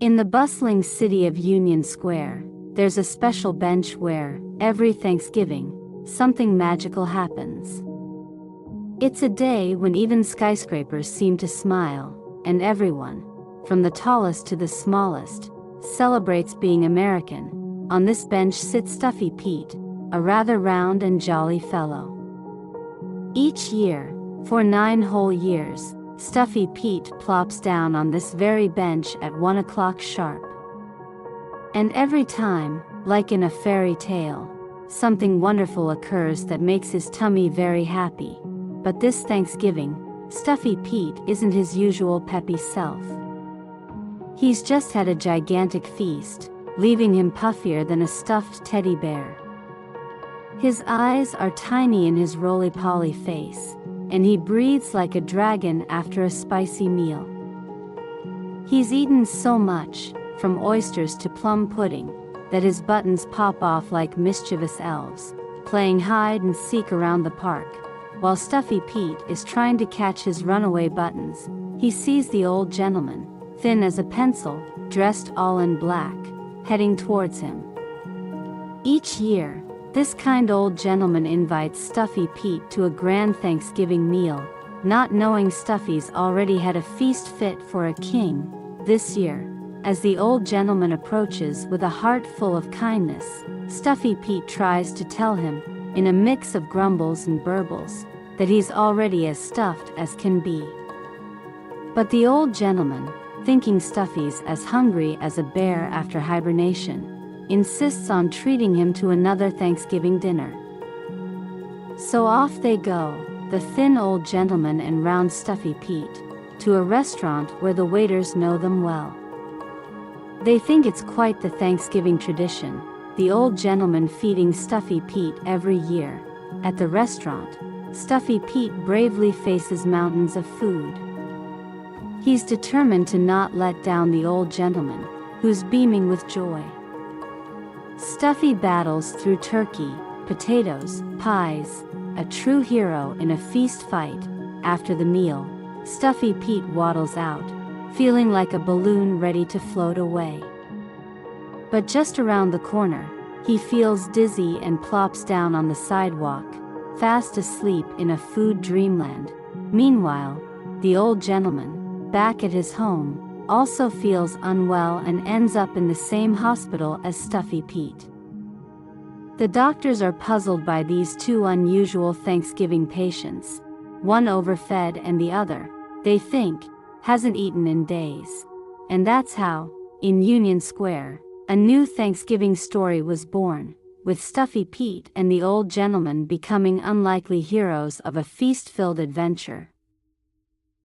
In the bustling city of Union Square, there's a special bench where, every Thanksgiving, something magical happens. It's a day when even skyscrapers seem to smile, and everyone, from the tallest to the smallest, celebrates being American. On this bench sits Stuffy Pete, a rather round and jolly fellow. Each year, for 9 whole years, Stuffy Pete plops down on this very bench at 1 o'clock sharp. And every time, like in a fairy tale, something wonderful occurs that makes his tummy very happy. But this Thanksgiving, Stuffy Pete isn't his usual peppy self. He's just had a gigantic feast, leaving him puffier than a stuffed teddy bear. His eyes are tiny in his roly-poly face, and he breathes like a dragon after a spicy meal. He's eaten so much, from oysters to plum pudding, that his buttons pop off like mischievous elves, playing hide and seek around the park. While Stuffy Pete is trying to catch his runaway buttons, he sees the old gentleman, thin as a pencil, dressed all in black, heading towards him. Each year, this kind old gentleman invites Stuffy Pete to a grand Thanksgiving meal, not knowing Stuffy's already had a feast fit for a king. This year, as the old gentleman approaches with a heart full of kindness, Stuffy Pete tries to tell him, in a mix of grumbles and burbles, that he's already as stuffed as can be. But the old gentleman, thinking Stuffy's as hungry as a bear after hibernation, insists on treating him to another Thanksgiving dinner. So off they go, the thin old gentleman and round Stuffy Pete, to a restaurant where the waiters know them well. They think it's quite the Thanksgiving tradition, the old gentleman feeding Stuffy Pete every year. At the restaurant, Stuffy Pete bravely faces mountains of food. He's determined to not let down the old gentleman, who's beaming with joy. Stuffy battles through turkey, potatoes, pies, a true hero in a feast fight. After the meal, Stuffy Pete waddles out, feeling like a balloon ready to float away. But just around the corner, he feels dizzy and plops down on the sidewalk, fast asleep in a food dreamland. Meanwhile, the old gentleman, back at his home, also feels unwell and ends up in the same hospital as Stuffy Pete. The doctors are puzzled by these two unusual Thanksgiving patients, one overfed and the other, they think, hasn't eaten in days. And that's how, in Union Square, a new Thanksgiving story was born, with Stuffy Pete and the old gentleman becoming unlikely heroes of a feast-filled adventure.